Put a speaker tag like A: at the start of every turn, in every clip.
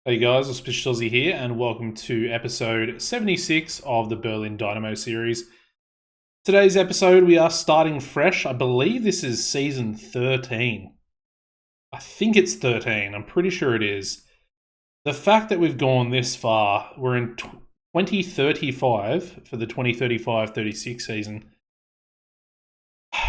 A: Hey guys, it's Aussie here, and welcome to episode 76 of the Berlin Dynamo series. Today's episode, we are starting fresh. I believe this is season 13. I think it's 13. I'm pretty sure it is. The fact that we've gone this far, we're in 2035 for the 2035-36 season.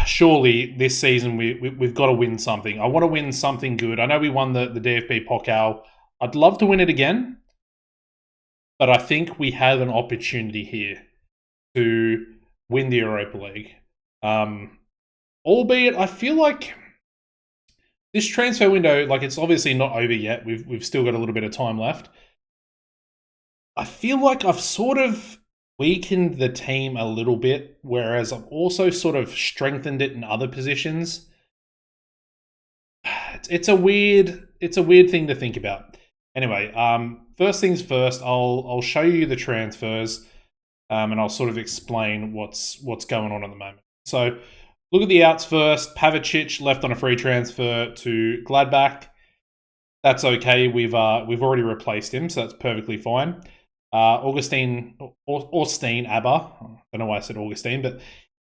A: Surely this season we've got to win something. I want to win something good. I know we won the DFB Pokal. I'd love to win it again, but I think we have an opportunity here to win the Europa League. Albeit, I feel like this transfer window, it's obviously not over yet. We've still got a little bit of time left. I feel like I've sort of weakened the team a little bit, whereas I've also sort of strengthened it in other positions. It's a weird thing to think about. Anyway, first things first, I'll show you the transfers, and I'll sort of explain what's going on at the moment. So, look at the outs first. Pavicic left on a free transfer to Gladbach. That's okay. We've already replaced him, so that's perfectly fine. Augustine Aber. I don't know why I said Augustine, but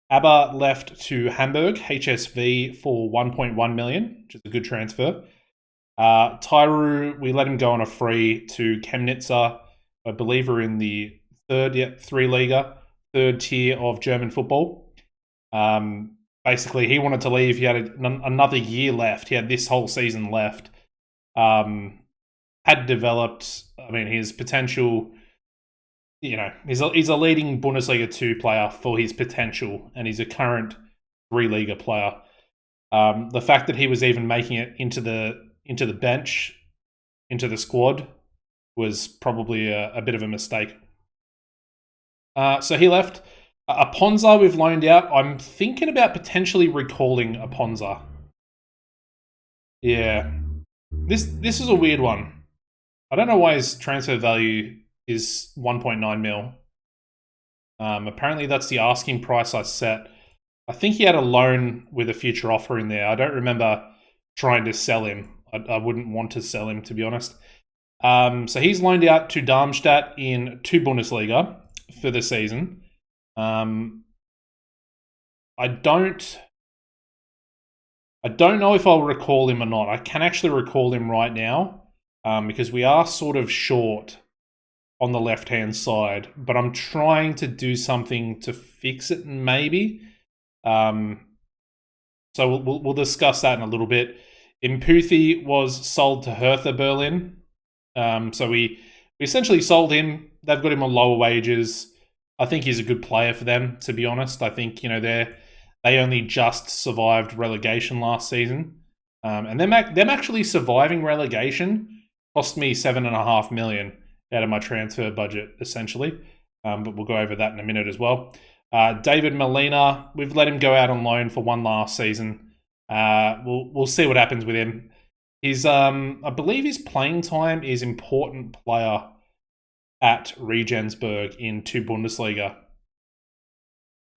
A: Aber left to Hamburg, HSV, for 1.1 million, which is a good transfer. Tyru, we let him go on a free to Chemnitzer. I believe we're in the third tier of German football. Basically, he wanted to leave. He had another year left. He had this whole season left. Had developed, his potential, he's a leading Bundesliga 2 player for his potential, and he's a current 3-Liga player. The fact that he was even making it into the bench, into the squad, was probably a bit of a mistake. So he left. Aponza we've loaned out. I'm thinking about potentially recalling Aponza. Yeah. This is a weird one. I don't know why his transfer value is 1.9 mil. Apparently that's the asking price I set. I think he had a loan with a future offer in there. I don't remember trying to sell him. I wouldn't want to sell him, to be honest. So he's loaned out to Darmstadt in 2 Bundesliga for the season. I don't know if I'll recall him or not. I can actually recall him right now, because we are sort of short on the left-hand side, but I'm trying to do something to fix it, maybe. So we'll discuss that in a little bit. Imputhi was sold to Hertha Berlin. So we essentially sold him. They've got him on lower wages. I think he's a good player for them, to be honest. I think, they only just survived relegation last season. And them actually surviving relegation cost me 7.5 million out of my transfer budget, essentially. But we'll go over that in a minute as well. David Molina, we've let him go out on loan for one last season. We'll see what happens with him. He's I believe his playing time is important player at Regensburg in 2 Bundesliga.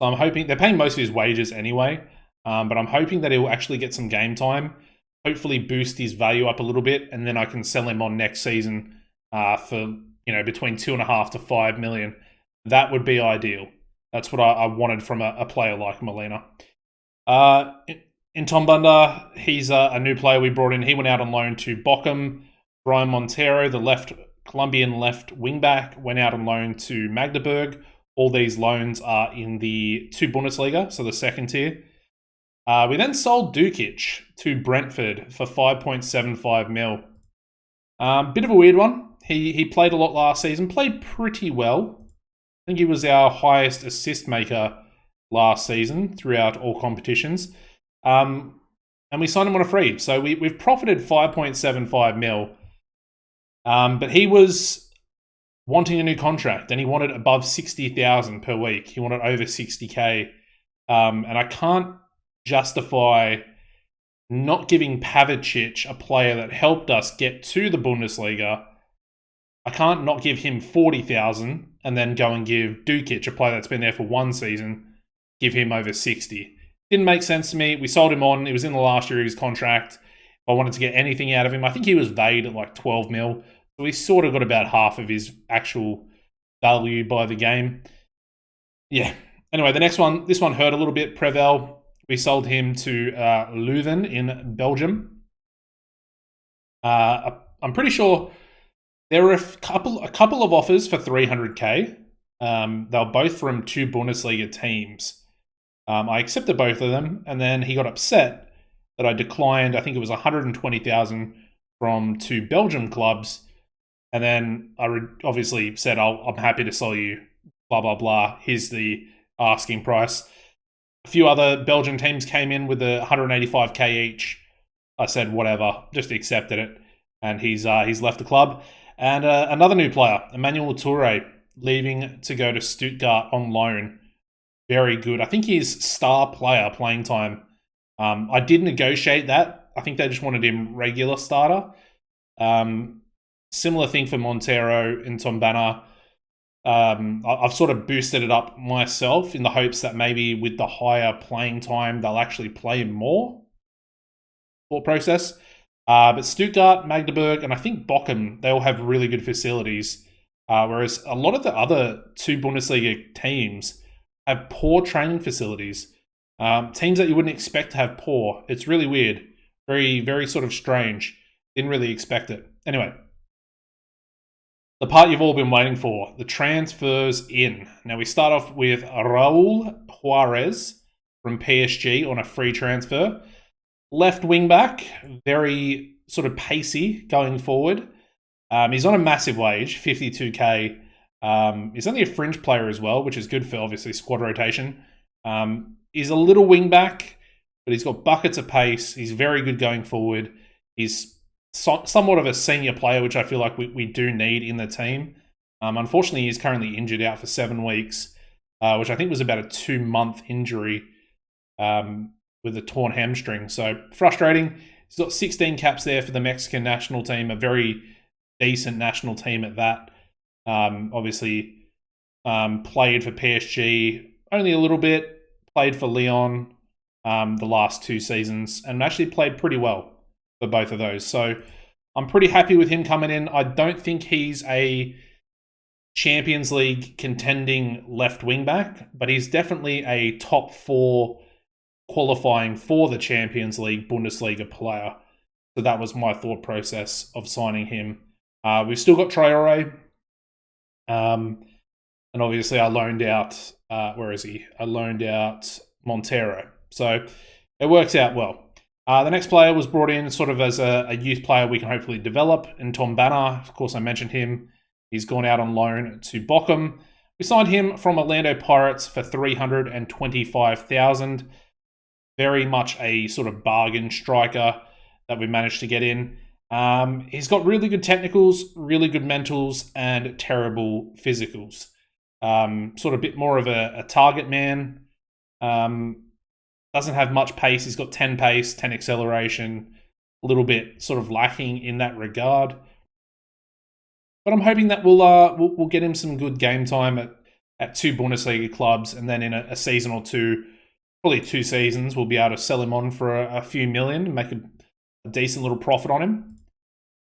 A: So I'm hoping they're paying most of his wages anyway, but I'm hoping that he'll actually get some game time, hopefully boost his value up a little bit, and then I can sell him on next season for between 2.5 to 5 million. That would be ideal. That's what I wanted from a player like Molina. In Tom Bunda, he's a new player we brought in. He went out on loan to Bochum. Brian Montero, the Colombian left wingback, went out on loan to Magdeburg. All these loans are in the 2 Bundesliga, so the second tier. We then sold Dukic to Brentford for 5.75 mil. Bit of a weird one. He played a lot last season, played pretty well. I think he was our highest assist maker last season throughout all competitions. And we signed him on a free. So we've profited 5.75 mil. But he was wanting a new contract, and he wanted above 60,000 per week. He wanted over 60k. And I can't justify not giving Pavicic, a player that helped us get to the Bundesliga. I can't not give him 40,000 and then go and give Dukic, a player that's been there for one season, give him over 60. Didn't make sense to me. We sold him on. It was in the last year of his contract. If I wanted to get anything out of him, I think he was valued at 12 mil. So we sort of got about half of his actual value by the game. Yeah. Anyway, the next one, this one hurt a little bit. Prevel, we sold him to Leuven in Belgium. I'm pretty sure there were a couple of offers for 300k. They were both from 2 Bundesliga teams. I accepted both of them, and then he got upset that I declined. I think it was 120,000 from 2 Belgium clubs, and then I obviously said, I'm happy to sell you, blah, blah, blah. Here's the asking price. A few other Belgian teams came in with the 185k each. I said, whatever, just accepted it. And he's left the club. And another new player, Emmanuel Toure, leaving to go to Stuttgart on loan. Very good. I think he's star player playing time. I did negotiate that. I think they just wanted him regular starter. Similar thing for Montero and Tombana. I've sort of boosted it up myself in the hopes that maybe with the higher playing time, they'll actually play him more. Thought process. But Stuttgart, Magdeburg, and I think Bochum, they all have really good facilities. Whereas a lot of the other 2 Bundesliga teams have poor training facilities. Teams that you wouldn't expect to have poor. It's really weird. Very, very sort of strange. Didn't really expect it. Anyway, the part you've all been waiting for, the transfers in. Now we start off with Raul Juarez from PSG on a free transfer. Left wing back, very sort of pacey going forward. He's on a massive wage, 52k. He's only a fringe player as well, which is good for obviously squad rotation. He's a little wing back, but he's got buckets of pace. He's very good going forward. He's somewhat of a senior player, which I feel like we do need in the team. Unfortunately, he's currently injured out for 7 weeks, which I think was about a 2-month injury with a torn hamstring. So frustrating. He's got 16 caps there for the Mexican national team, a very decent national team at that. Obviously, played for PSG only a little bit, played for Lyon the last 2 seasons, and actually played pretty well for both of those. So I'm pretty happy with him coming in. I don't think he's a Champions League contending left wing back, but he's definitely a top 4 qualifying for the Champions League Bundesliga player. So that was my thought process of signing him. We've still got Traore. And obviously I loaned out, where is he? I loaned out Montero. So it works out well. The next player was brought in sort of as a youth player we can hopefully develop. And Tombana, of course I mentioned him. He's gone out on loan to Bochum. We signed him from Orlando Pirates for 325,000. Very much a sort of bargain striker that we managed to get in. He's got really good technicals, really good mentals, and terrible physicals. Sort of a bit more of a target man. Doesn't have much pace. He's got 10 pace, 10 acceleration. A little bit sort of lacking in that regard. But I'm hoping that we'll get him some good game time at 2 Bundesliga clubs, and then in a season or two, probably 2 seasons, we'll be able to sell him on for a few million and make a decent little profit on him.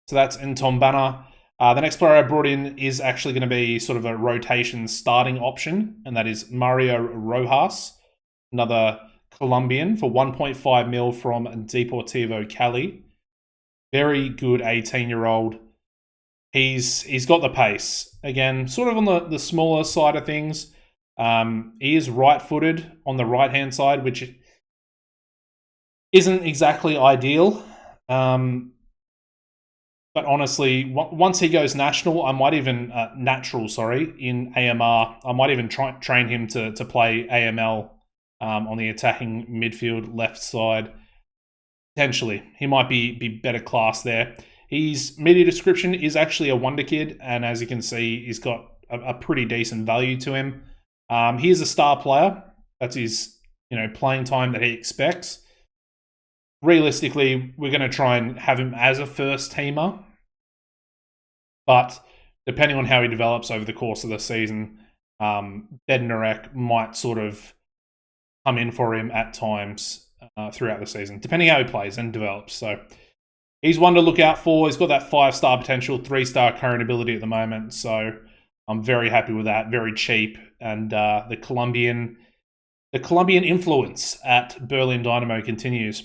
A: So that's Ntombana. The next player I brought in is actually going to be sort of a rotation starting option, and that is Mario Rojas, another Colombian, for 1.5 mil from Deportivo Cali. Very good 18-year-old. He's got the pace. Again, sort of on the smaller side of things. He is right-footed on the right-hand side, which isn't exactly ideal. But honestly, once he goes national, I might even in AMR, I might even train him to play AML on the attacking midfield left side. Potentially, he might be better class there. His media description is actually a wonder kid, and as you can see, he's got a pretty decent value to him. He is a star player. That's his playing time that he expects. Realistically, we're going to try and have him as a first teamer, but depending on how he develops over the course of the season, Bednarek might sort of come in for him at times throughout the season, depending how he plays and develops. So he's one to look out for. He's got that 5-star potential, 3-star current ability at the moment. So I'm very happy with that. Very cheap. And the Colombian influence at Berlin Dynamo continues.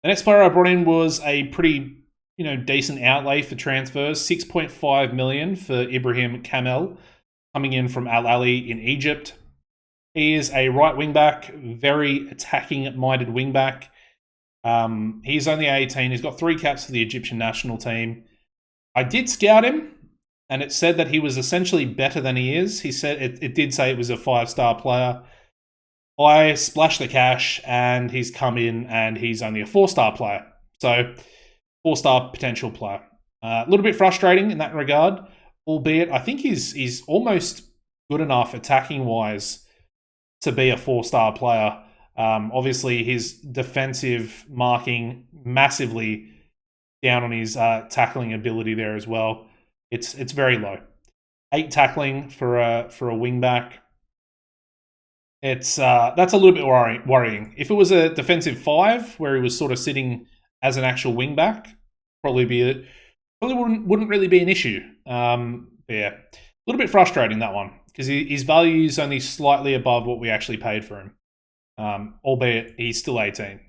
A: The next player I brought in was a pretty, decent outlay for transfers. 6.5 million for Ibrahim Kamel, coming in from Al Ahly in Egypt. He is a right wing back, very attacking-minded wing back. He's only 18. He's got 3 caps for the Egyptian national team. I did scout him, and it said that he was essentially better than he is. He said it did say it was a 5-star player. I splashed the cash, and he's come in, and he's only a 4-star player. So, 4-star potential player. A little bit frustrating in that regard, albeit I think he's almost good enough attacking-wise to be a 4-star player. Obviously, his defensive marking massively down on his tackling ability there as well. It's very low. 8 tackling for a wing back. That's a little bit worrying. If it was a defensive 5 where he was sort of sitting as an actual wing back, probably wouldn't really be an issue. Yeah, a little bit frustrating, that one, because his value is only slightly above what we actually paid for him, albeit he's still 18.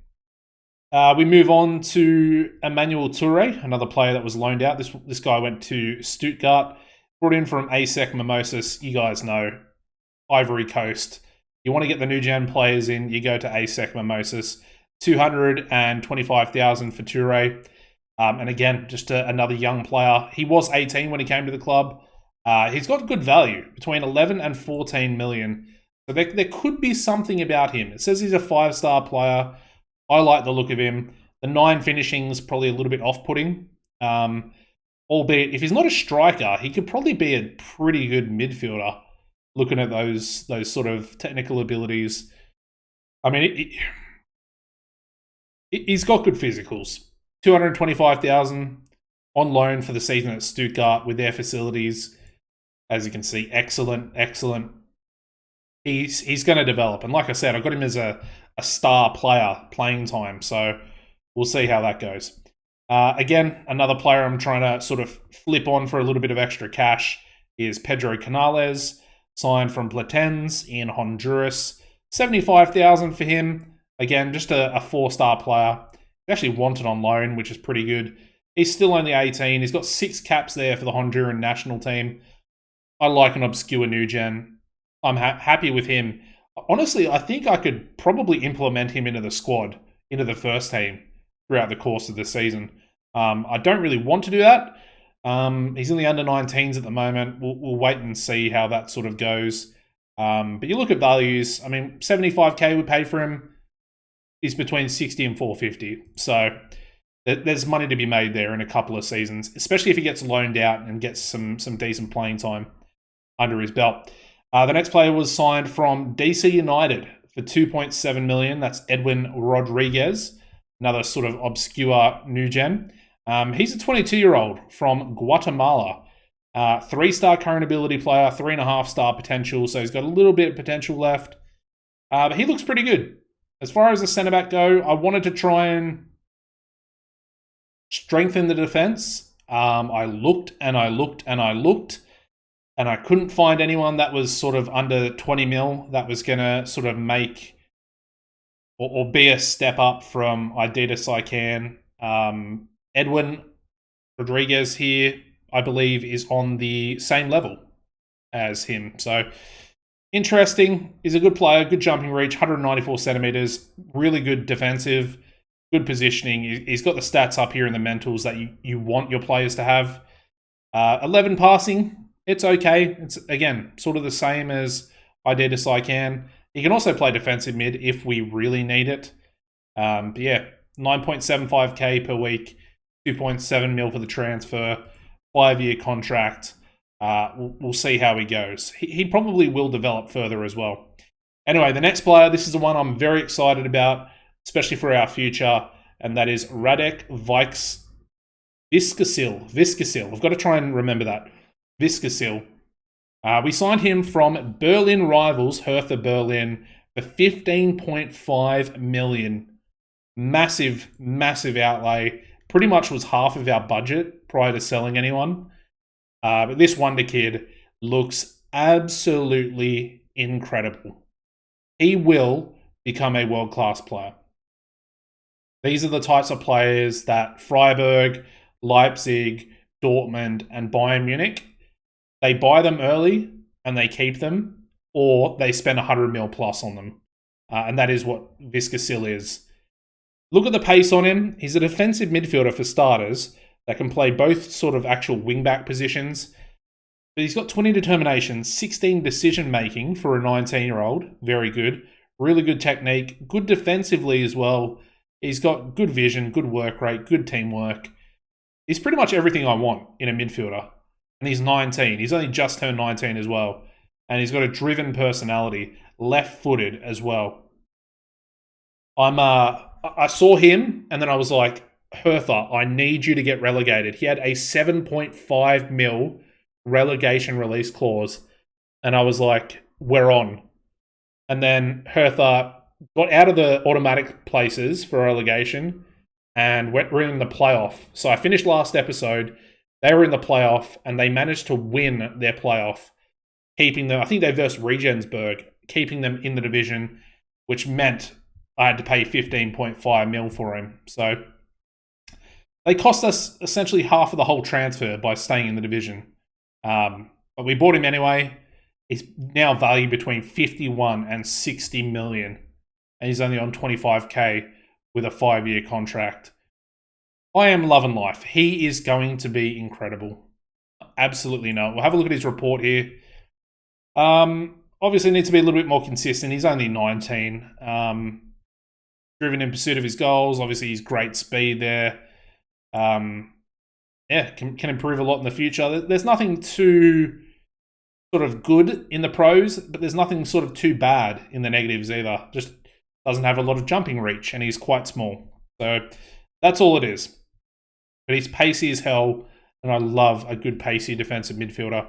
A: We move on to Emmanuel Toure, another player that was loaned out. This guy went to Stuttgart, brought in from ASEC Mimosas. You guys know, Ivory Coast. You want to get the new gen players in, you go to ASEC Mimosas. 225,000 for Toure. And again, just another young player. He was 18 when he came to the club. He's got good value, between 11 and 14 million. So there could be something about him. It says he's a 5-star player. I like the look of him. The 9 finishing is probably a little bit off-putting. Albeit, if he's not a striker, he could probably be a pretty good midfielder, looking at those sort of technical abilities. I mean, he's got good physicals. 225,000 on loan for the season at Stuttgart with their facilities. As you can see, excellent. He's going to develop. And like I said, I got him as a star player playing time. So we'll see how that goes. Again, another player I'm trying to sort of flip on for a little bit of extra cash is Pedro Canales, signed from Platense in Honduras. 75,000 for him. Again, just a 4-star player. He actually wanted on loan, which is pretty good. He's still only 18. He's got 6 caps there for the Honduran national team. I like an obscure new gen. I'm happy with him. Honestly, I think I could probably implement him into the squad, into the first team, throughout the course of the season. I don't really want to do that. He's in the under-19s at the moment. We'll wait and see how that sort of goes. But you look at values. I mean, 75k we paid for him. He's between 60 and 450. So there's money to be made there in a couple of seasons, especially if he gets loaned out and gets some decent playing time under his belt. The next player was signed from DC United for 2.7 million. That's Edwin Rodriguez, another sort of obscure new gen. He's a 22-year-old from Guatemala. 3-star current ability player, 3.5-star potential, so he's got a little bit of potential left. But he looks pretty good. As far as the centre-back go, I wanted to try and strengthen the defence. I looked, and I couldn't find anyone that was sort of under 20 mil that was going to sort of make or be a step up from Adidas Ican. Edwin Rodriguez here, I believe, is on the same level as him. So, interesting. He's a good player, good jumping reach, 194 centimeters, really good defensive, good positioning. He's got the stats up here in the mentals that you want your players to have. 11 passing, it's okay. It's, again, sort of the same as Adidas Ican. He can also play defensive mid if we really need it. But yeah, 9.75k per week, 2.7 mil for the transfer, 5-year contract. We'll see how he goes. He probably will develop further as well. Anyway, the next player, this is the one I'm very excited about, especially for our future, and that is Radek Viskasil. I've got to try and remember that. Viskasil. We signed him from Berlin rivals, Hertha Berlin, for 15.5 million. Massive outlay. pretty much was half of our budget prior to selling anyone. But this wonder kid looks absolutely incredible. He will become a world-class player. These are the types of players that Freiburg, Leipzig, Dortmund, and Bayern Munich, they buy them early and they keep them, or they spend 100 mil plus on them. And that is what Viscasil is. Look at the pace on him. He's a defensive midfielder for starters that can play both sort of actual wing-back positions. But he's got 20 determination, 16 decision-making for a 19-year-old. Very good. Really good technique. Good defensively as well. He's got good vision, good work rate, good teamwork. He's pretty much everything I want in a midfielder. And he's 19. He's only just turned 19 as well. And he's got a driven personality, left-footed as well. I saw him, and then I was like, Hertha, I need you to get relegated. He had a 7.5 mil relegation release clause, and I was like, we're on. And then Hertha got out of the automatic places for relegation, and we're in the playoff. So I finished last episode. They were in the playoff, and they managed to win their playoff, keeping them, I think they versed Regensburg, keeping them in the division, which meant I had to pay 15.5 mil for him. So they cost us essentially half of the whole transfer by staying in the division. But we bought him anyway. He's now valued between 51 and 60 million. And he's only on 25k with a 5-year contract. I am loving life. He is going to be incredible. Absolutely no. We'll have a look at his report here. Obviously needs to be a little bit more consistent. He's only 19. Driven in pursuit of his goals. Obviously, he's great speed there. Can improve a lot in the future. There's nothing too sort of good in the pros, but there's nothing sort of too bad in the negatives either. Just doesn't have a lot of jumping reach, and he's quite small. So that's all it is. But he's pacey as hell, and I love a good pacey defensive midfielder.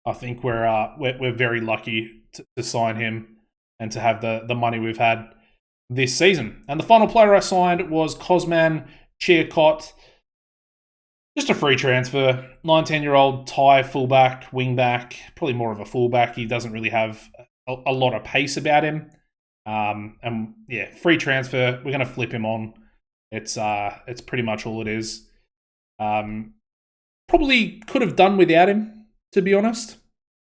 A: I think we're very lucky to sign him and to have the money we've had this season. And the final player I signed was Cosman Chiakot. Just a free transfer. 19-year-old Thai fullback, wingback, probably more of a fullback. He doesn't really have a lot of pace about him. And yeah, free transfer. We're going to flip him on. It's pretty much all it is. Probably could have done without him, to be honest.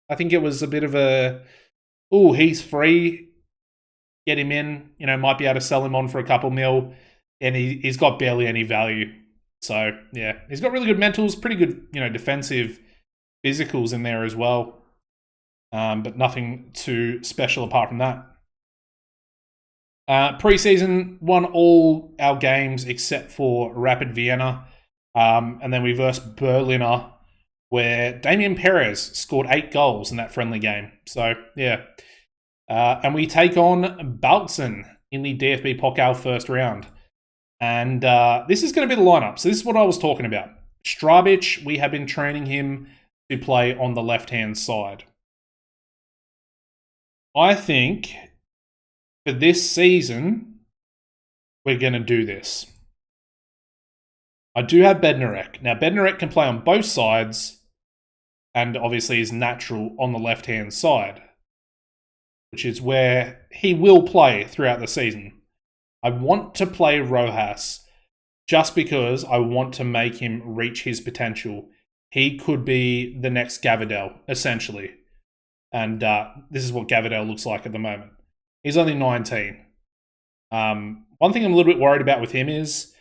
A: I think it was a bit of a, he's free. Get him in, might be able to sell him on for a couple mil, and he's got barely any value. So, yeah, he's got really good mentals, pretty good, defensive physicals in there as well. But nothing too special apart from that. Preseason, won all our games except for Rapid Vienna. And then we versed Berliner, where Damian Perez scored 8 goals in that friendly game. So, yeah. And we take on Bautzen in the DFB Pokal first round. And this is going to be the lineup. So this is what I was talking about. Strabic, we have been training him to play on the left-hand side. I think for this season, we're going to do this. I do have Bednarek. Now, Bednarek can play on both sides and obviously is natural on the left-hand side, which is where he will play throughout the season. I want to play Rojas just because I want to make him reach his potential. He could be the next Gavadel, essentially. And this is what Gavadel looks like at the moment. He's only 19. One thing I'm a little bit worried about with him is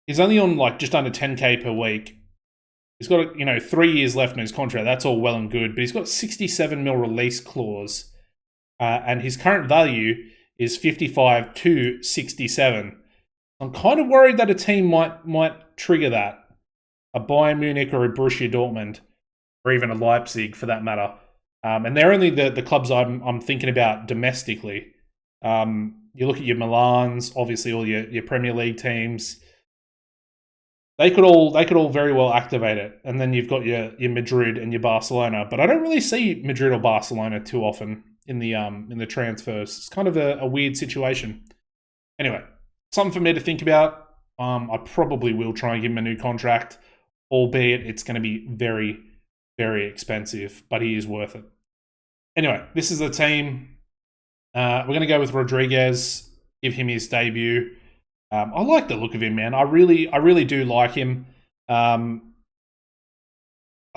A: he's only on just under 10k per week. He's got 3 years left in his contract. That's all well and good, but he's got 67 mil release clause, and his current value is 55 to 67. I'm kind of worried that a team might trigger that, a Bayern Munich or a Borussia Dortmund, or even a Leipzig for that matter. And they're only the clubs I'm thinking about domestically. You look at your Milans, obviously all your Premier League teams. They could all very well activate it, and then you've got your Madrid and your Barcelona. But I don't really see Madrid or Barcelona too often in the transfers. It's kind of a weird situation. Anyway, something for me to think about. I probably will try and give him a new contract, albeit it's going to be very, very expensive, but he is worth it. Anyway, this is the team. We're going to go with Rodriguez, give him his debut. I like the look of him, man. I really do like him. I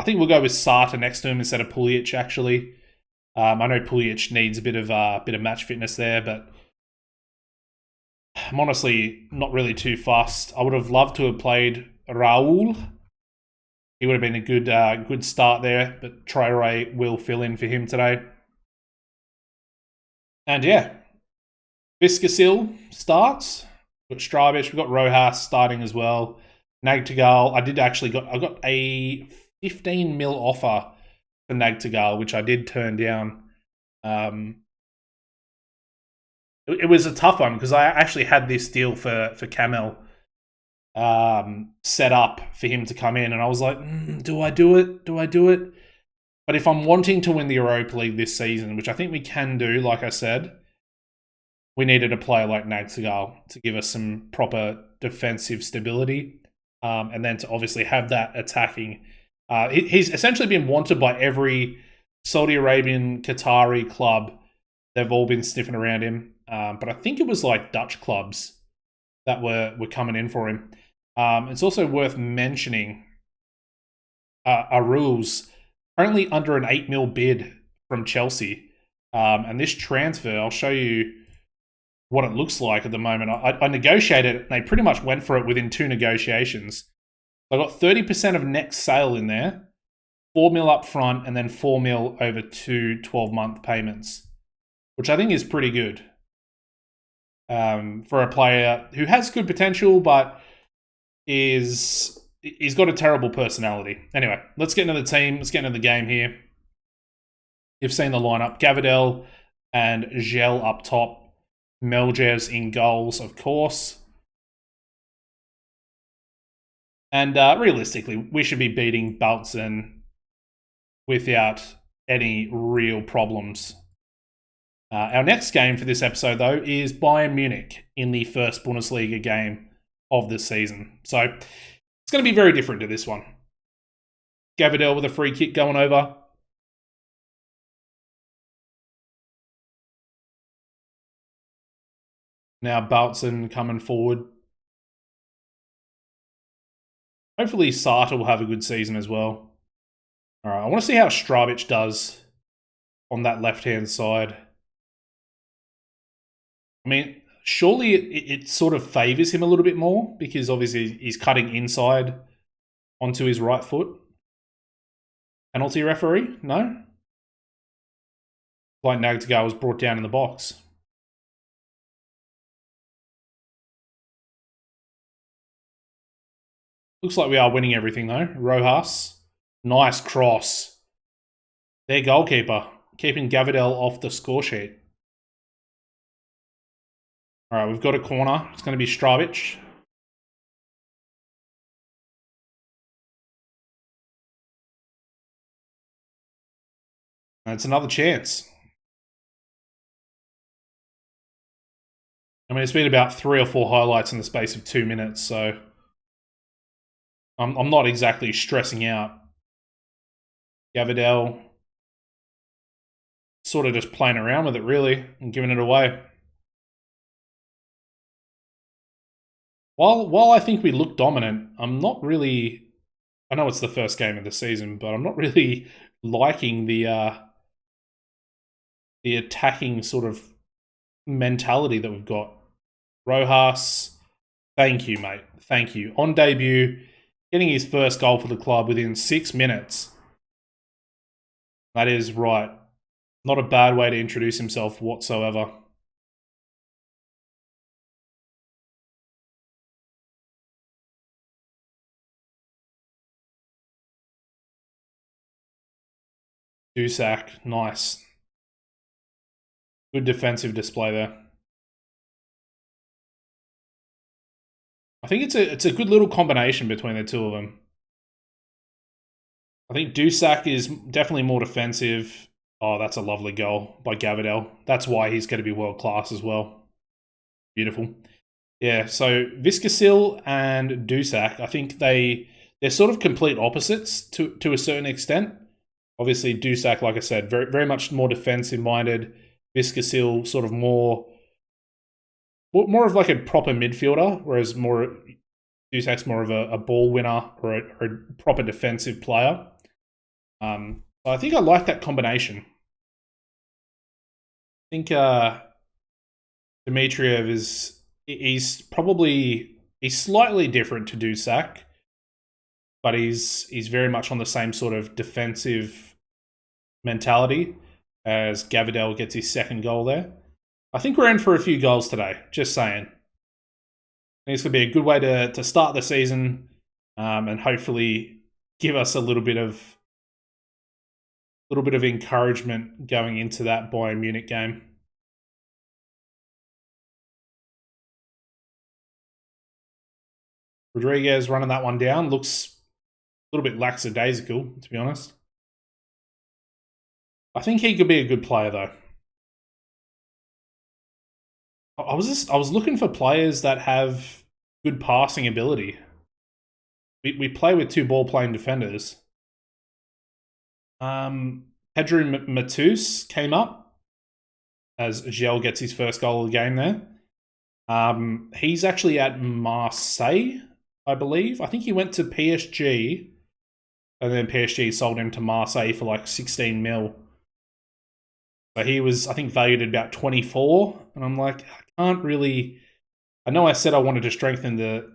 A: think we'll go with Sarta next to him instead of Puljic, actually. I know Puljic needs a bit of match fitness there, but I'm honestly not really too fussed. I would have loved to have played Raul. He would have been a good start there, but Traore will fill in for him today. And yeah, Viscasil starts. We've got Strabic, we've got Rojas starting as well. Nagtagal, I got a 15 mil offer for Nagtagal, which I did turn down. It was a tough one because I actually had this deal for Camel set up for him to come in, and I was like, do I do it? Do I do it? But if I'm wanting to win the Europa League this season, which I think we can do, like I said, we needed a player like Nagtagal to give us some proper defensive stability, and then to obviously have that attacking. He's essentially been wanted by every Saudi Arabian, Qatari club. They've all been sniffing around him. But I think it was like Dutch clubs that were coming in for him. It's also worth mentioning Arul's currently under an 8 mil bid from Chelsea. And this transfer, I'll show you what it looks like at the moment. I negotiated it, and they pretty much went for it within 2 negotiations. I got 30% of next sale in there, 4 mil up front, and then 4 mil over 2 12-month payments, which I think is pretty good for a player who has good potential, but he's got a terrible personality. Anyway, let's get into the team. Let's get into the game here. You've seen the lineup. Gavadel and Gel up top. Melges in goals, of course. And realistically, we should be beating Baltzen without any real problems. Our next game for this episode, though, is Bayern Munich in the first Bundesliga game of the season. So it's going to be very different to this one. Gavadel with a free kick going over. Now Baltzen coming forward. Hopefully Sarta will have a good season as well. All right, I want to see how Strabic does on that left-hand side. I mean, surely it sort of favours him a little bit more because obviously he's cutting inside onto his right foot. Penalty referee? No? Like Nagtagal was brought down in the box. Looks like we are winning everything though. Rojas. Nice cross. Their goalkeeper. Keeping Gavadel off the score sheet. Alright, we've got a corner. It's going to be Strabic. And it's another chance. I mean, it's been about 3 or 4 highlights in the space of 2 minutes, so I'm not exactly stressing out. Gavadel sort of just playing around with it, really, and giving it away. While I think we look dominant, I'm not really... I know it's the first game of the season, but I'm not really liking the attacking sort of mentality that we've got. Rojas, thank you, mate. Thank you. On debut, getting his first goal for the club within 6 minutes. That is right. Not a bad way to introduce himself whatsoever. Dusak, nice. Good defensive display there. I think it's a good little combination between the two of them. I think Dusak is definitely more defensive. Oh, that's a lovely goal by Gavadel. That's why he's going to be world class as well. Beautiful. Yeah, so Viscasil and Dusak, I think they're sort of complete opposites to a certain extent. Obviously, Dusak, like I said, very much more defensive minded. Viscasil, sort of more of like a proper midfielder, whereas Dusak's more of a ball winner or a proper defensive player. So I think I like that combination. I think Dmitriev he's slightly different to Dusak, but he's very much on the same sort of defensive mentality as Gavadel gets his second goal there. I think we're in for a few goals today, just saying. I think it's going to be a good way to start the season and hopefully give us a little bit of encouragement going into that Bayern Munich game. Rodriguez running that one down looks a little bit lackadaisical, to be honest. I think he could be a good player though. I was looking for players that have good passing ability. We play with two ball playing defenders. Pedro Matus came up as Gel gets his first goal of the game there. He's actually at Marseille, I believe. I think he went to PSG, and then PSG sold him to Marseille for like 16 mil. So he was, I think, valued at about 24, and I'm like, I can't really. I know I said I wanted to strengthen the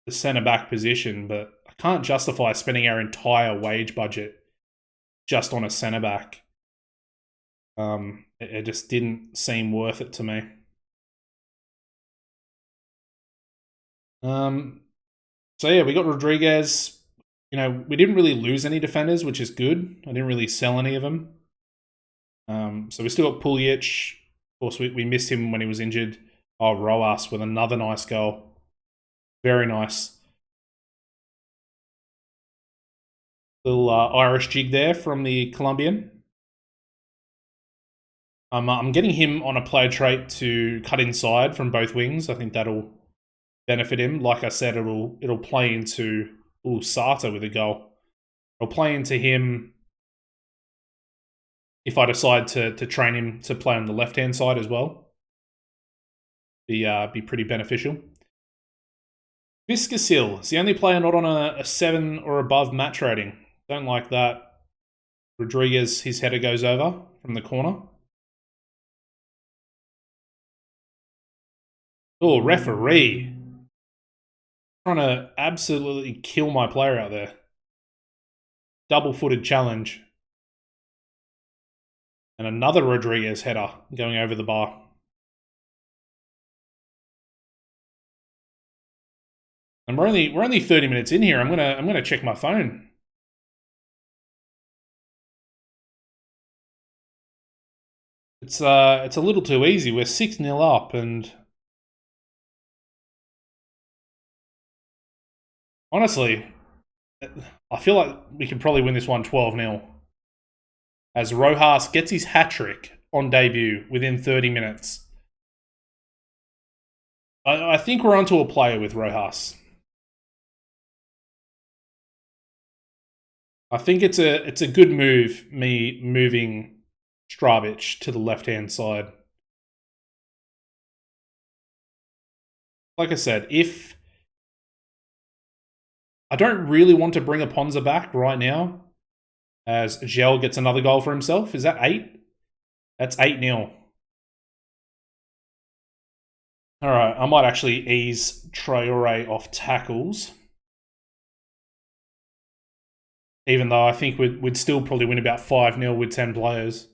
A: centre back position, but I can't justify spending our entire wage budget just on a centre back. It just didn't seem worth it to me. So yeah, we got Rodriguez. You know, we didn't really lose any defenders, which is good. I didn't really sell any of them. So we still got Puljic. Of course, we missed him when he was injured. Oh, Roas with another nice goal. Very nice. Little Irish jig there from the Colombian. I'm getting him on a player trait to cut inside from both wings. I think that'll benefit him. Like I said, it'll play into Sata with a goal. It'll play into him if I decide to train him to play on the left hand side as well. Be pretty beneficial. Viscasil is the only player not on a 7 or above match rating. Don't like that. Rodriguez, his header goes over from the corner. Oh, referee. Trying to absolutely kill my player out there. Double-footed challenge. And another Rodriguez header going over the bar. And we're only 30 minutes in here. I'm gonna check my phone. It's a little too easy. We're 6-0 up, and honestly, I feel like we could probably win this one 12-0. As Rojas gets his hat-trick on debut within 30 minutes. I think we're onto a player with Rojas. I think it's a good move, me moving Stravic to the left-hand side. Like I said, if I don't really want to bring Aponza back right now, as Gel gets another goal for himself. Is that 8? That's 8-0. All right, I might actually ease Traore off tackles. Even though I think we'd still probably win about 5-0 with 10 players.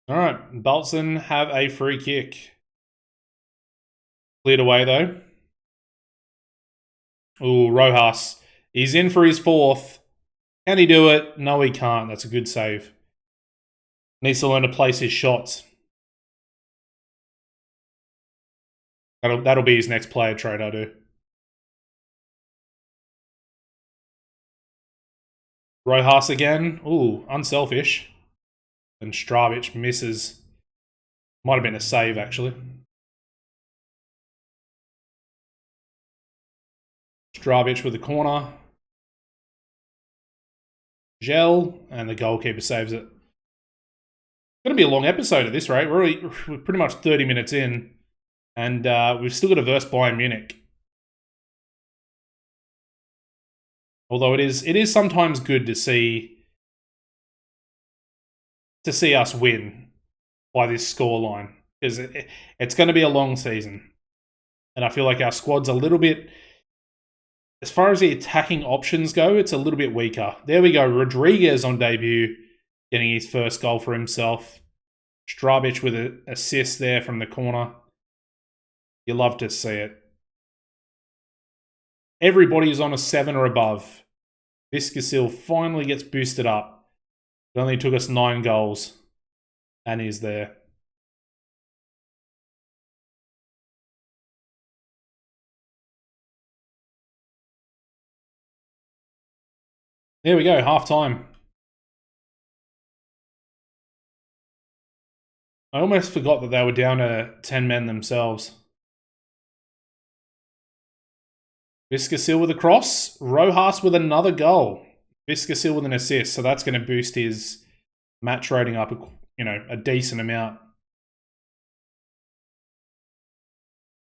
A: All right, Baltzan have a free kick. Cleared away though. Ooh, Rojas. He's in for his 4th. Can he do it? No, he can't. That's a good save. Needs to learn to place his shots. That'll be his next player trait, I do. Rojas again. Ooh, unselfish. And Stravic misses. Might have been a save, actually. Stravic with the corner. Gel, and the goalkeeper saves it. It's going to be a long episode at this rate. We're pretty much 30 minutes in, and we've still got a verse Bayern Munich. Although it is sometimes good to see us win by this scoreline, because it's going to be a long season, and I feel like our squad's a little bit, as far as the attacking options go, it's a little bit weaker. There we go. Rodriguez on debut, getting his first goal for himself. Stravic with an assist there from the corner. You love to see it. Everybody's on a 7 or above. Viscasil finally gets boosted up. It only took us 9 goals. And he's there. There we go, half time. I almost forgot that they were down to 10 men themselves. Viscasil with a cross. Rojas with another goal. Viscasil with an assist. So that's going to boost his match rating up, a decent amount.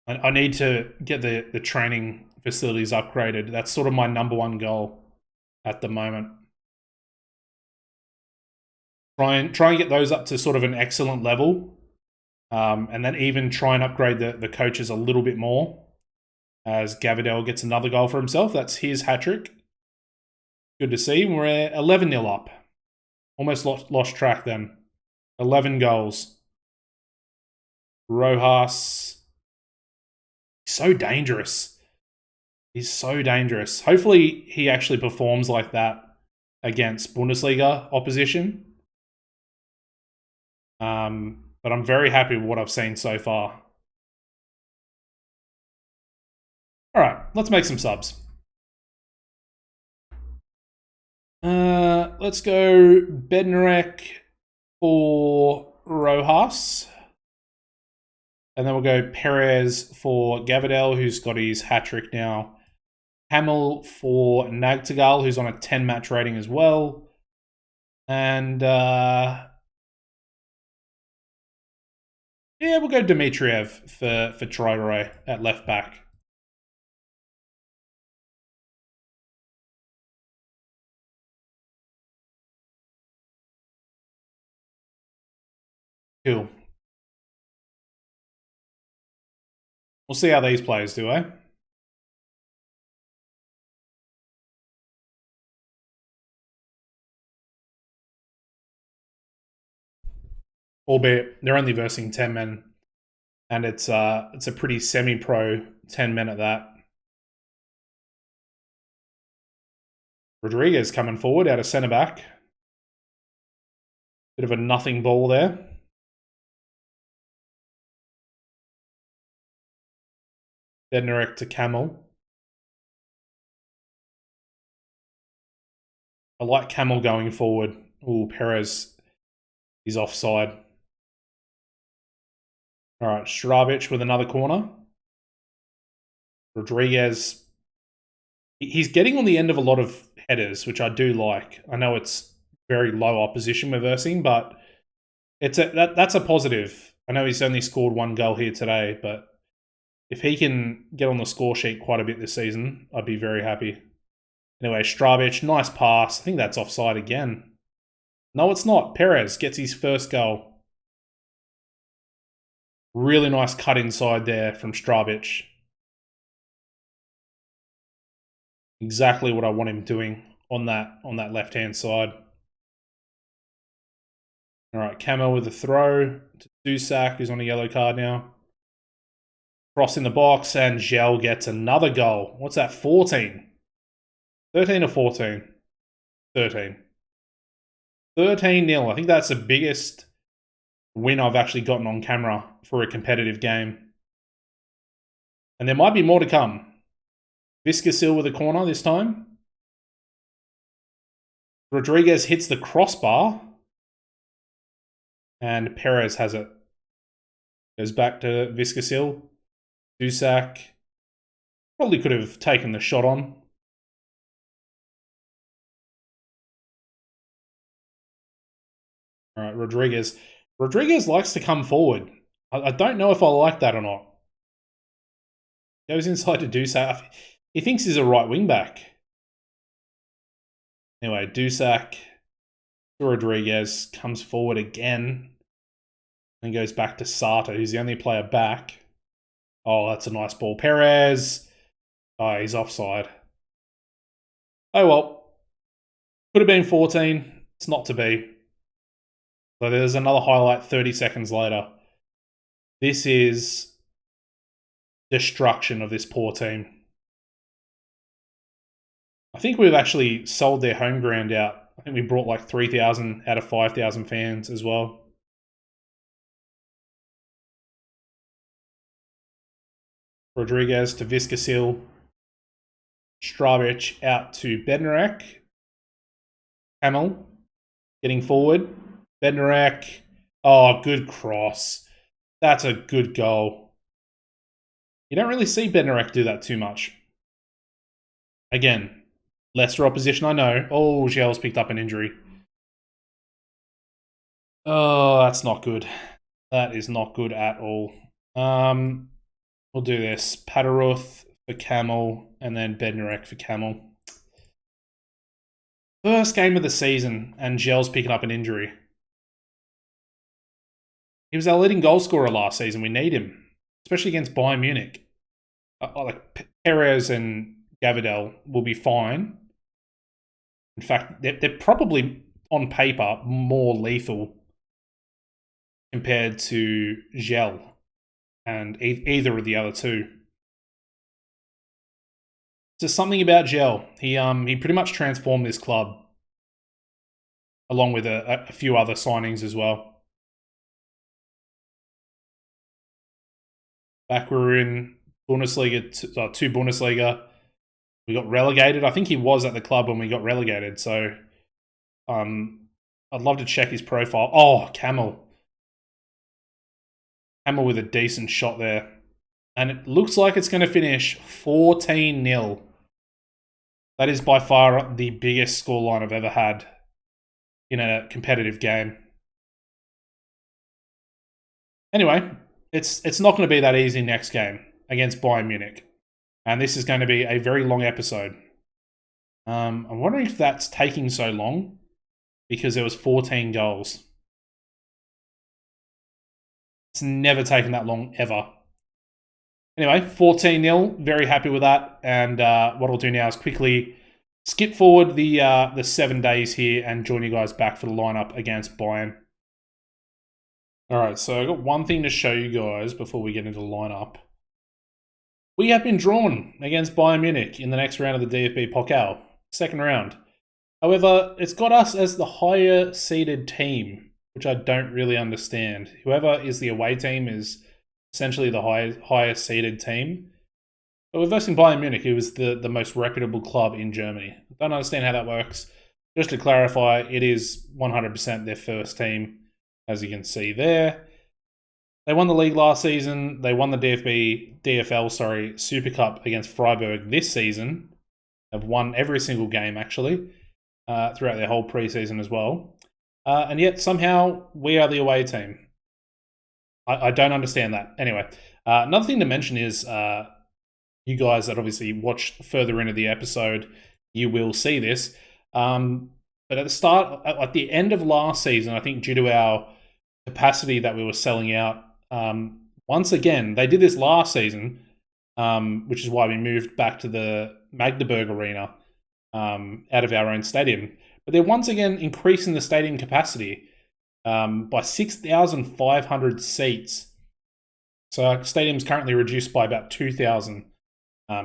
A: I need to get the training facilities upgraded. That's sort of my number one goal at the moment. Try and get those up to sort of an excellent level. And then even try and upgrade the coaches a little bit more. As Gavidel gets another goal for himself. That's his hat-trick. Good to see. We're 11-0 up. Almost lost track then. 11 goals. Rojas. He's so dangerous. He's so dangerous. Hopefully he actually performs like that against Bundesliga opposition. But I'm very happy with what I've seen so far. Alright, let's make some subs. Let's go Bednarek for Rojas. And then we'll go Perez for Gavidel, who's got his hat-trick now. Hamel for Nagtagal, who's on a 10-match rating as well. And, yeah, we'll go Dmitriev for Traore at left-back. Cool. We'll see how these players do, eh? Albeit they're only versing 10 men, and it's a pretty semi-pro 10 men at that. Rodriguez coming forward out of centre back. Bit of a nothing ball there. Bednarek to Camel. I like Camel going forward. Ooh, Perez is offside. Alright, Stravic with another corner. Rodriguez. He's getting on the end of a lot of headers, which I do like. I know it's very low opposition we're versing, but that's a positive. I know he's only scored 1 goal here today, but if he can get on the score sheet quite a bit this season, I'd be very happy. Anyway, Stravic, nice pass. I think that's offside again. No, it's not. Perez gets his first goal. Really nice cut inside there from Stravic. Exactly what I want him doing on that left-hand side. All right, Camo with a throw to Dusak, who's on a yellow card now. Cross in the box, and Gel gets another goal. What's that, 14? 13 or 14? 13. 13-0. I think that's the biggest win I've actually gotten on camera for a competitive game. And there might be more to come. Viscasil with a corner this time. Rodriguez hits the crossbar. And Perez has it. Goes back to Viscasil. Dusak. Probably could have taken the shot on. All right, Rodriguez. Rodriguez likes to come forward. I don't know if I like that or not. Goes inside to Dusak. He thinks he's a right wing back. Anyway, Dusak to Rodriguez comes forward again and goes back to Sata, who's the only player back. Oh, that's a nice ball. Perez. Oh, he's offside. Oh, well. Could have been 14. It's not to be. So there's another highlight 30 seconds later. This is destruction of this poor team. I think we've actually sold their home ground out. I think we brought like 3,000 out of 5,000 fans as well. Rodriguez to Viscasil. Stravic out to Bednarek. Hamel getting forward. Bednarek. Oh, good cross. That's a good goal. You don't really see Bednarek do that too much. Again, lesser opposition, I know. Oh, Gel's picked up an injury. Oh, that's not good. That is not good at all. We'll do this. Padaruth for Camel, and then Bednarek for Camel. First game of the season, and Gel's picking up an injury. He was our leading goal scorer last season. We need him, especially against Bayern Munich. Like Perez and Gavidel will be fine. In fact, they're probably, on paper, more lethal compared to Gel and either of the other two. Just something about Gel. He pretty much transformed this club, along with a few other signings as well. Back we're in Bundesliga, two Bundesliga. We got relegated. I think he was at the club when we got relegated. So, I'd love to check his profile. Oh, Camel. Camel with a decent shot there. And it looks like it's going to finish 14-0. That is by far the biggest scoreline I've ever had in a competitive game. Anyway, it's not going to be that easy next game against Bayern Munich. And this is going to be a very long episode. I'm wondering if that's taking so long because there was 14 goals. It's never taken that long, ever. Anyway, 14-0. Very happy with that. And what I'll do now is quickly skip forward the 7 days here and join you guys back for the lineup against Bayern. Alright, so I've got one thing to show you guys before we get into the lineup. We have been drawn against Bayern Munich in the next round of the DFB Pokal, second round. However, it's got us as the higher seeded team, which I don't really understand. Whoever is the away team is essentially the higher seeded team. But we're versing Bayern Munich, who is the most reputable club in Germany. I don't understand how that works. Just to clarify, it is 100% their first team, as you can see there. They won the league last season. They won the DFL Super Cup against Freiburg this season. They've won every single game, actually, throughout their whole preseason as well. And yet, somehow, we are the away team. I don't understand that. Anyway, another thing to mention is you guys that obviously watched further into the episode, you will see this. But at the end of last season, I think due to our capacity that we were selling out, once again, they did this last season, which is why we moved back to the Magdeburg Arena out of our own stadium. But they're once again increasing the stadium capacity by 6,500 seats. So our stadium's currently reduced by about 2,000.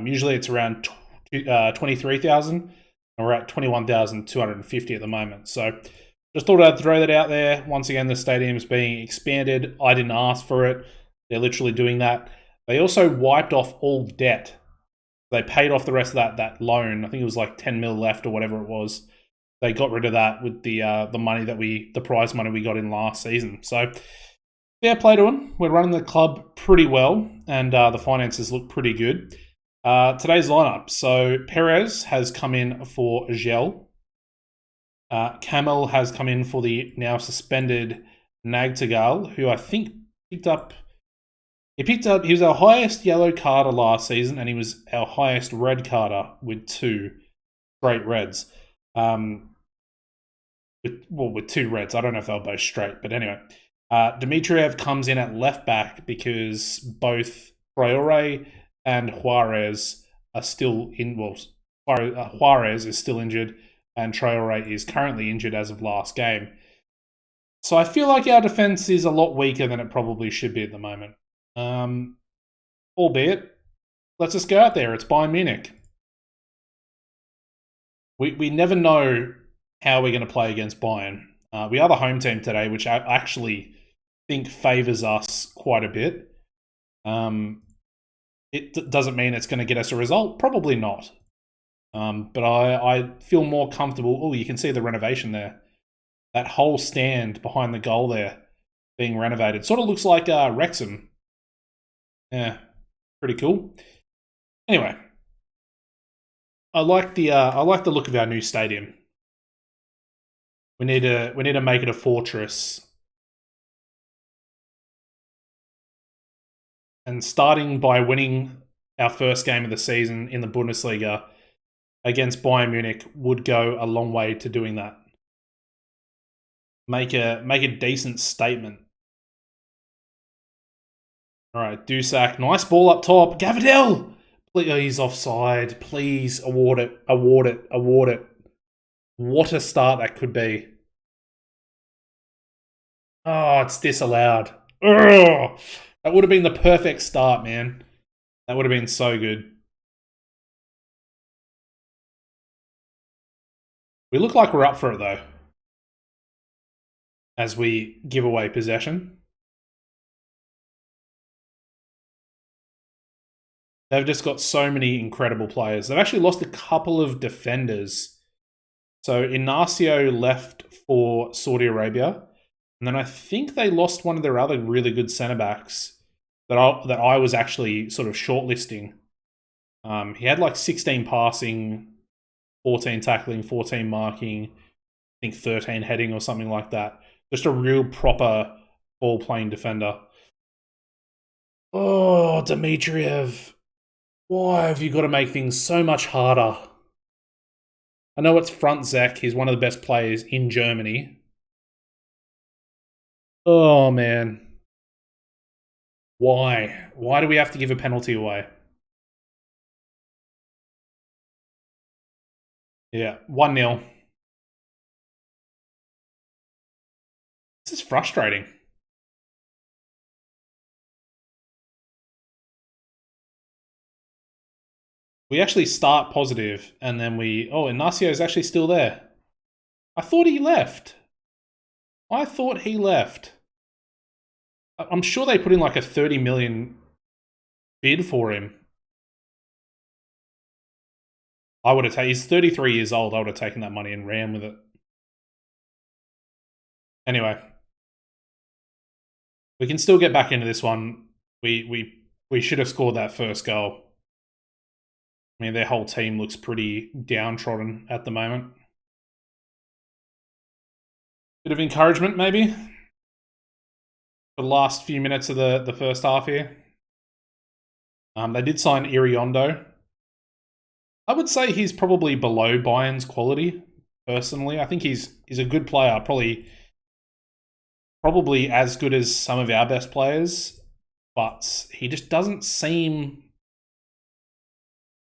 A: Usually it's around 23,000, and we're at 21,250 at the moment. So just thought I'd throw that out there. Once again, the stadium's being expanded. I didn't ask for it. They're literally doing that. They also wiped off all debt. They paid off the rest of that loan. I think it was like 10 mil left or whatever it was. they got rid of that with the money the prize money we got in last season. So fair play to them. We're running the club pretty well, and the finances look pretty good. Today's lineup. So Perez has come in for Gel. Camel has come in for the now suspended Nagtagal, who I think picked up. He was our highest yellow carder last season, and he was our highest red carder with 2 straight reds. With 2 reds. I don't know if they were both straight, but anyway. Dmitriev comes in at left back because both Traore and Juarez are still in. Well, Juarez is still injured, and Traore is currently injured as of last game. So I feel like our defense is a lot weaker than it probably should be at the moment. Albeit, let's just go out there. It's Bayern Munich. We never know how we're going to play against Bayern. We are the home team today, which I actually think favours us quite a bit. It doesn't mean it's going to get us a result. Probably not. But I feel more comfortable. Oh, you can see the renovation there. That whole stand behind the goal there being renovated. Sort of looks like Wrexham. Yeah, pretty cool. Anyway, I like the look of our new stadium. We need to make it a fortress. And starting by winning our first game of the season in the Bundesliga against Bayern Munich would go a long way to doing that. Make a decent statement. All right, Dusak, nice ball up top. Gavadel! Please, offside. Please, award it. What a start that could be. Oh, it's disallowed. Ugh. That would have been the perfect start, man. That would have been so good. We look like we're up for it, though, as we give away possession. They've just got so many incredible players. They've actually lost a couple of defenders. So Inacio left for Saudi Arabia. And then I think they lost one of their other really good centre-backs that I was actually sort of shortlisting. He had like 16 passing, 14 tackling, 14 marking, I think 13 heading or something like that. Just a real proper ball-playing defender. Oh, Dmitriev. Why have you got to make things so much harder? I know it's front Zek. He's one of the best players in Germany. Oh, man. Why? Why do we have to give a penalty away? Yeah, 1-0. This is frustrating. We actually start positive, and then Inacio is actually still there. I thought he left. I'm sure they put in like a 30 million bid for him. He's 33 years old. I would have taken that money and ran with it. Anyway, we can still get back into this one. We should have scored that first goal. I mean, their whole team looks pretty downtrodden at the moment. Bit of encouragement, maybe, for the last few minutes of the first half here. They did sign Iriondo. I would say he's probably below Bayern's quality, personally. I think he's a good player, probably as good as some of our best players, but he just doesn't seem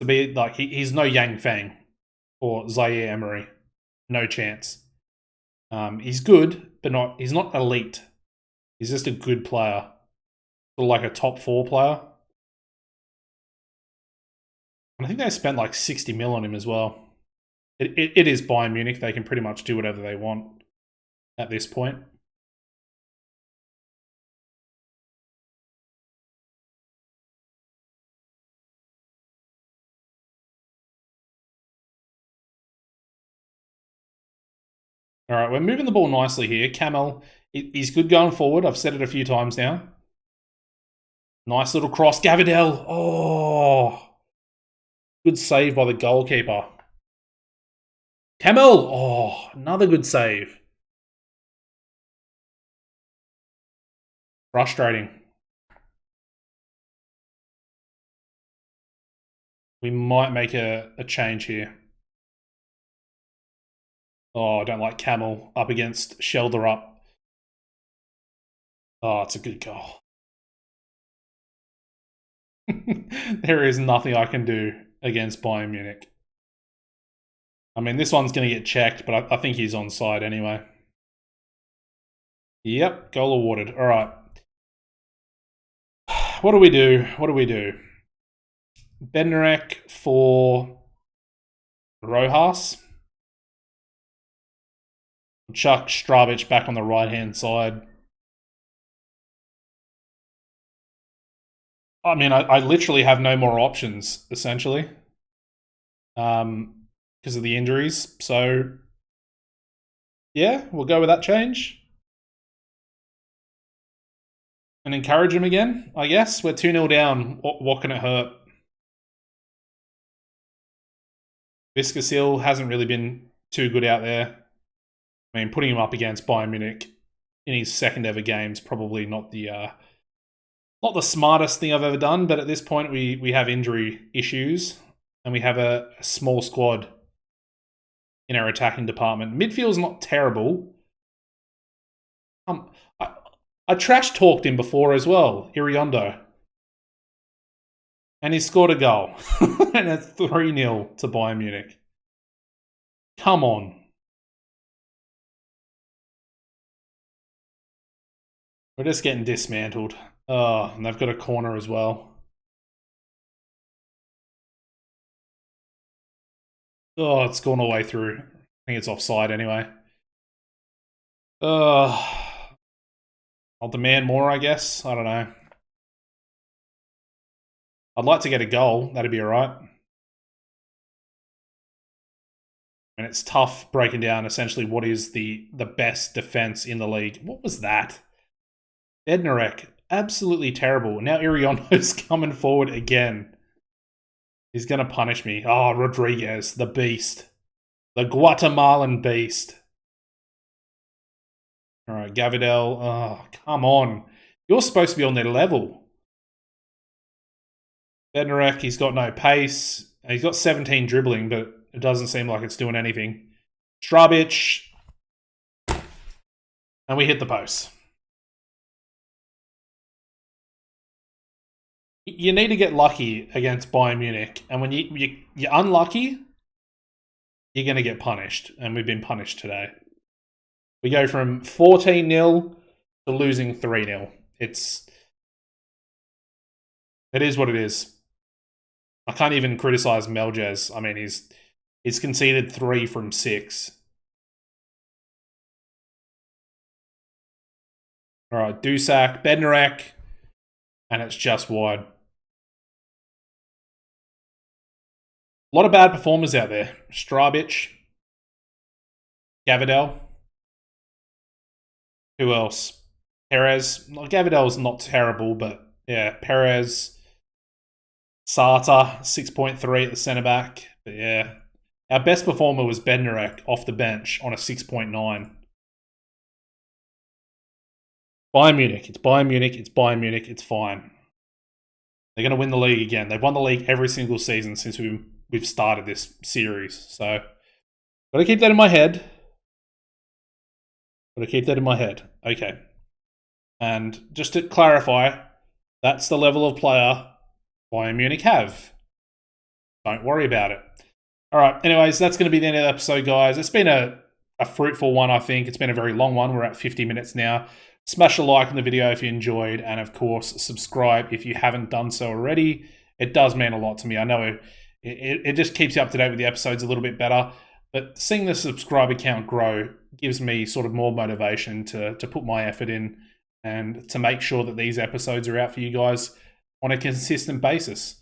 A: to be like he's no Yang Fang or Zaire Emery. No chance. He's good, but he's not elite. He's just a good player. Sort of like a top 4 player. And I think they spent like 60 mil on him as well. It is Bayern Munich. They can pretty much do whatever they want at this point. All right, we're moving the ball nicely here. Camel, he's good going forward. I've said it a few times now. Nice little cross. Gavidel. Oh, good save by the goalkeeper. Camel. Oh, another good save. Frustrating. We might make a change here. Oh, I don't like Camel up against Shelder up. Oh, it's a good goal. There is nothing I can do against Bayern Munich. I mean, this one's going to get checked, but I think he's onside anyway. Yep, goal awarded. All right. What do we do? What do we do? Bednarek for Rojas. Chuck Stravic back on the right-hand side. I mean, I literally have no more options, essentially. Because of the injuries. So, yeah, we'll go with that change. And encourage him again, I guess. We're 2-0 down. What can it hurt? Viscasil hasn't really been too good out there. I mean, putting him up against Bayern Munich in his second ever game is probably not the smartest thing I've ever done. But at this point, we have injury issues and we have a small squad in our attacking department. Midfield's not terrible. I trash talked him before as well, Iriondo. And he scored a goal. And it's 3-0 to Bayern Munich. Come on. We're just getting dismantled. Oh, and they've got a corner as well. Oh, it's gone all the way through. I think it's offside anyway. I'll demand more, I guess. I don't know. I'd like to get a goal. That'd be all right. And it's tough breaking down essentially what is the best defense in the league. What was that? Bednarek, absolutely terrible. Now Iriondo's coming forward again. He's going to punish me. Oh, Rodriguez, the beast. The Guatemalan beast. All right, Gavidel. Oh, come on. You're supposed to be on their level. Bednarek, he's got no pace. He's got 17 dribbling, but it doesn't seem like it's doing anything. Strabic. And we hit the post. You need to get lucky against Bayern Munich. And when you're unlucky, you're going to get punished. And we've been punished today. We go from 14-0 to losing 3-0. It is what it is. I can't even criticize Meljez. I mean, he's conceded 3 from 6. All right, Dusak, Bednarek, and it's just wide. A lot of bad performers out there. Strabic, Gavidel. Who else? Perez. Well, Gavidel's not terrible, but yeah, Perez. Sata, 6.3 at the centre back. But yeah, our best performer was Bednarek off the bench on a 6.9. Bayern Munich. It's Bayern Munich. It's Bayern Munich. It's fine. They're going to win the league again. They've won the league every single season since we've started this series. So, got to keep that in my head. Okay. And just to clarify, that's the level of player Bayern Munich have. Don't worry about it. All right. Anyways, that's going to be the end of the episode, guys. It's been a fruitful one, I think. It's been a very long one. We're at 50 minutes now. Smash a like on the video if you enjoyed. And, of course, subscribe if you haven't done so already. It does mean a lot to me. I know it just keeps you up to date with the episodes a little bit better. But seeing the subscriber count grow gives me sort of more motivation to put my effort in and to make sure that these episodes are out for you guys on a consistent basis.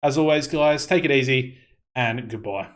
A: As always, guys, take it easy and goodbye.